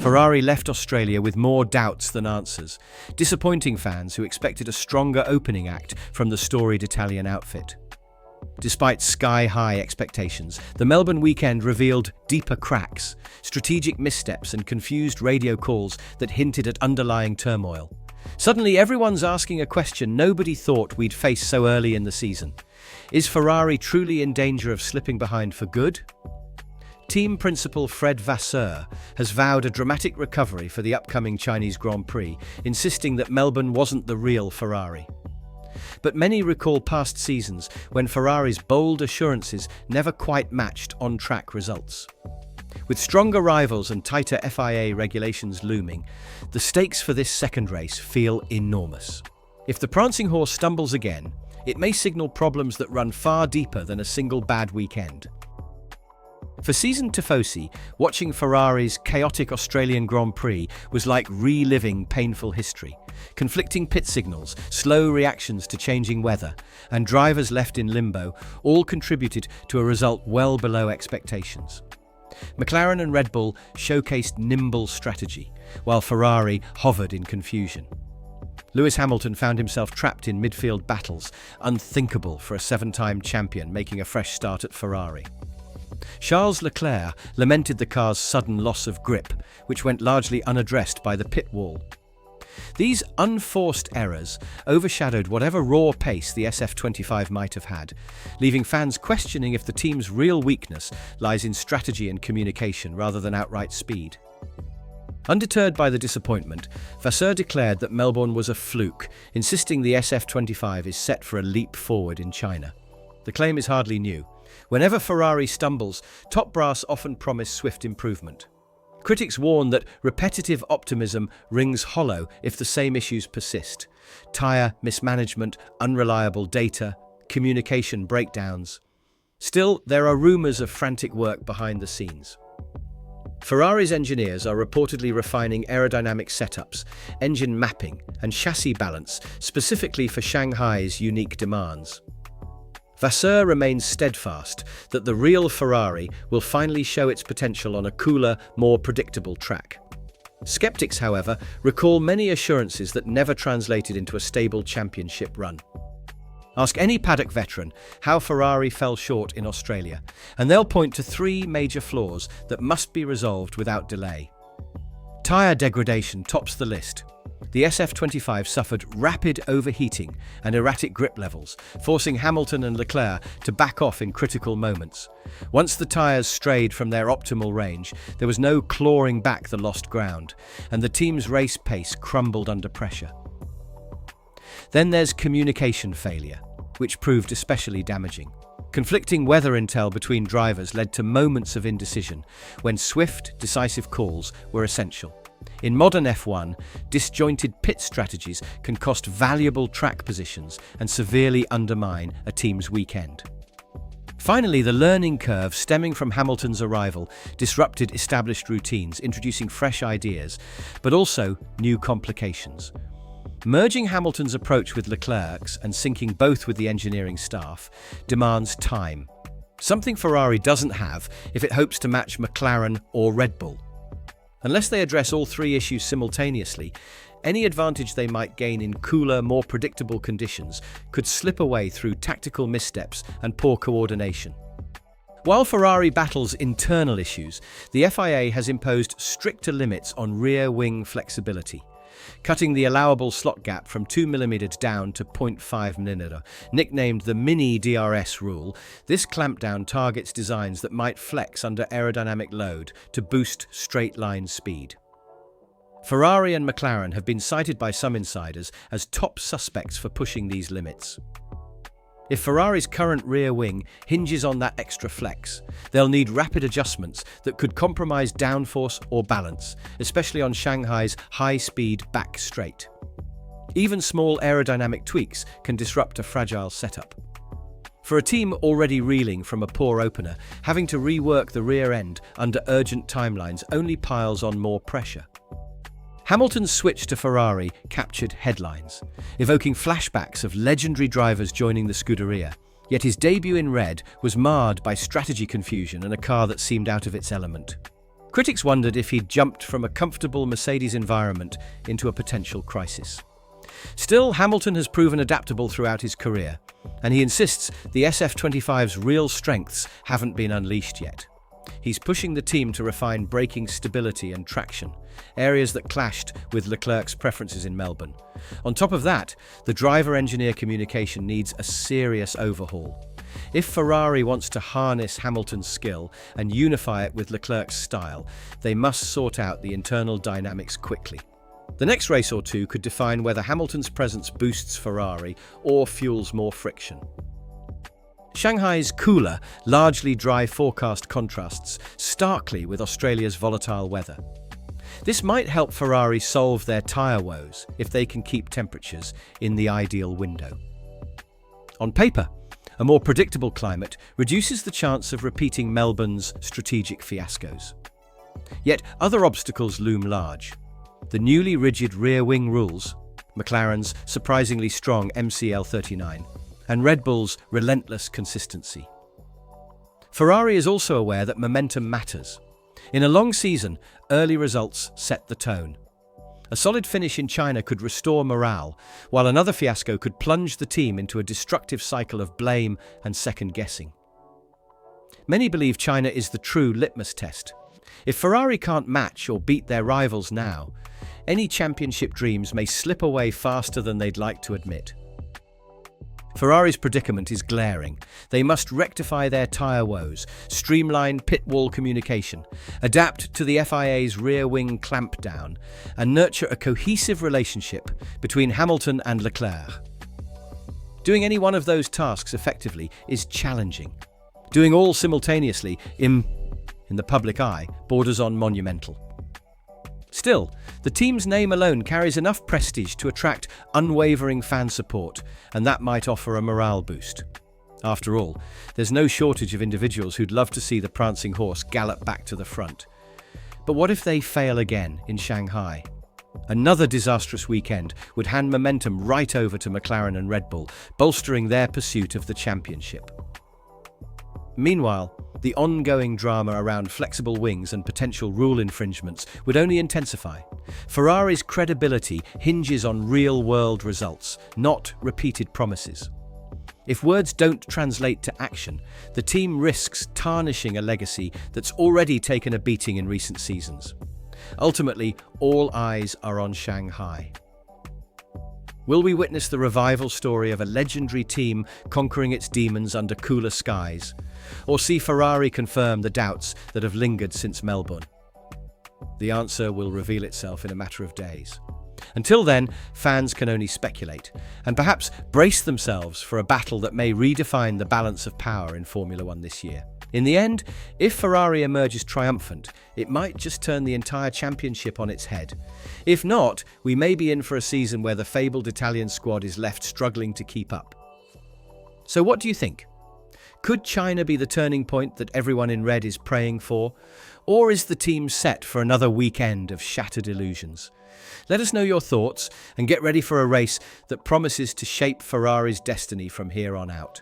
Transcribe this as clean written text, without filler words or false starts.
Ferrari left Australia with more doubts than answers, disappointing fans who expected a stronger opening act from the storied Italian outfit. Despite sky-high expectations, the Melbourne weekend revealed deeper cracks, strategic missteps and confused radio calls that hinted at underlying turmoil. Suddenly, everyone's asking a question nobody thought we'd face so early in the season. Is Ferrari truly in danger of slipping behind for good? Team principal Fred Vasseur has vowed a dramatic recovery for the upcoming Chinese Grand Prix, insisting that Melbourne wasn't the real Ferrari. But many recall past seasons when Ferrari's bold assurances never quite matched on-track results. With stronger rivals and tighter FIA regulations looming, the stakes for this second race feel enormous. If the prancing horse stumbles again, it may signal problems that run far deeper than a single bad weekend. For seasoned tifosi, watching Ferrari's chaotic Australian Grand Prix was like reliving painful history. Conflicting pit signals, slow reactions to changing weather, and drivers left in limbo all contributed to a result well below expectations. McLaren and Red Bull showcased nimble strategy, while Ferrari hovered in confusion. Lewis Hamilton found himself trapped in midfield battles, unthinkable for a seven-time champion making a fresh start at Ferrari. Charles Leclerc lamented the car's sudden loss of grip, which went largely unaddressed by the pit wall. These unforced errors overshadowed whatever raw pace the SF-25 might have had, leaving fans questioning if the team's real weakness lies in strategy and communication rather than outright speed. Undeterred by the disappointment, Vasseur declared that Melbourne was a fluke, insisting the SF-25 is set for a leap forward in China. The claim is hardly new. Whenever Ferrari stumbles, top brass often promise swift improvement. Critics warn that repetitive optimism rings hollow if the same issues persist. Tyre mismanagement, unreliable data, communication breakdowns. Still, there are rumours of frantic work behind the scenes. Ferrari's engineers are reportedly refining aerodynamic setups, engine mapping, and chassis balance specifically for Shanghai's unique demands. Vasseur remains steadfast that the real Ferrari will finally show its potential on a cooler, more predictable track. Skeptics, however, recall many assurances that never translated into a stable championship run. Ask any paddock veteran how Ferrari fell short in Australia, and they'll point to three major flaws that must be resolved without delay. Tyre degradation tops the list. The SF-25 suffered rapid overheating and erratic grip levels, forcing Hamilton and Leclerc to back off in critical moments. Once the tyres strayed from their optimal range, there was no clawing back the lost ground, and the team's race pace crumbled under pressure. Then there's communication failure, which proved especially damaging. Conflicting weather intel between drivers led to moments of indecision, when swift, decisive calls were essential. In modern F1, disjointed pit strategies can cost valuable track positions and severely undermine a team's weekend. Finally, the learning curve stemming from Hamilton's arrival disrupted established routines, introducing fresh ideas, but also new complications. Merging Hamilton's approach with Leclerc's and syncing both with the engineering staff demands time, something Ferrari doesn't have if it hopes to match McLaren or Red Bull. Unless they address all three issues simultaneously, any advantage they might gain in cooler, more predictable conditions could slip away through tactical missteps and poor coordination. While Ferrari battles internal issues, the FIA has imposed stricter limits on rear wing flexibility, cutting the allowable slot gap from 2 mm down to 0.5 mm. Nicknamed the mini DRS rule, this clampdown targets designs that might flex under aerodynamic load to boost straight-line speed. Ferrari and McLaren have been cited by some insiders as top suspects for pushing these limits. If Ferrari's current rear wing hinges on that extra flex, they'll need rapid adjustments that could compromise downforce or balance, especially on Shanghai's high-speed back straight. Even small aerodynamic tweaks can disrupt a fragile setup. For a team already reeling from a poor opener, having to rework the rear end under urgent timelines only piles on more pressure. Hamilton's switch to Ferrari captured headlines, evoking flashbacks of legendary drivers joining the Scuderia. Yet his debut in red was marred by strategy confusion and a car that seemed out of its element. Critics wondered if he'd jumped from a comfortable Mercedes environment into a potential crisis. Still, Hamilton has proven adaptable throughout his career, and he insists the SF-25's real strengths haven't been unleashed yet. He's pushing the team to refine braking stability and traction, areas that clashed with Leclerc's preferences in Melbourne. On top of that, the driver-engineer communication needs a serious overhaul. If Ferrari wants to harness Hamilton's skill and unify it with Leclerc's style, they must sort out the internal dynamics quickly. The next race or two could define whether Hamilton's presence boosts Ferrari or fuels more friction. Shanghai's cooler, largely dry forecast contrasts starkly with Australia's volatile weather. This might help Ferrari solve their tyre woes if they can keep temperatures in the ideal window. On paper, a more predictable climate reduces the chance of repeating Melbourne's strategic fiascos. Yet other obstacles loom large. The newly rigid rear-wing rules, McLaren's surprisingly strong MCL-39, and Red Bull's relentless consistency. Ferrari is also aware that momentum matters. In a long season, early results set the tone. A solid finish in China could restore morale, while another fiasco could plunge the team into a destructive cycle of blame and second-guessing. Many believe China is the true litmus test. If Ferrari can't match or beat their rivals now, any championship dreams may slip away faster than they'd like to admit. Ferrari's predicament is glaring. They must rectify their tyre woes, streamline pit wall communication, adapt to the FIA's rear-wing clampdown, and nurture a cohesive relationship between Hamilton and Leclerc. Doing any one of those tasks effectively is challenging. Doing all simultaneously in the public eye borders on monumental. Still, the team's name alone carries enough prestige to attract unwavering fan support, and that might offer a morale boost. After all, there's no shortage of individuals who'd love to see the prancing horse gallop back to the front. But what if they fail again in Shanghai? Another disastrous weekend would hand momentum right over to McLaren and Red Bull, bolstering their pursuit of the championship. Meanwhile, the ongoing drama around flexible wings and potential rule infringements would only intensify. Ferrari's credibility hinges on real-world results, not repeated promises. If words don't translate to action, the team risks tarnishing a legacy that's already taken a beating in recent seasons. Ultimately, all eyes are on Shanghai. Will we witness the revival story of a legendary team conquering its demons under cooler skies? Or see Ferrari confirm the doubts that have lingered since Melbourne? The answer will reveal itself in a matter of days. Until then, fans can only speculate, and perhaps brace themselves for a battle that may redefine the balance of power in Formula One this year. In the end, if Ferrari emerges triumphant, it might just turn the entire championship on its head. If not, we may be in for a season where the fabled Italian squad is left struggling to keep up. So what do you think? Could China be the turning point that everyone in red is praying for? Or is the team set for another weekend of shattered illusions? Let us know your thoughts and get ready for a race that promises to shape Ferrari's destiny from here on out.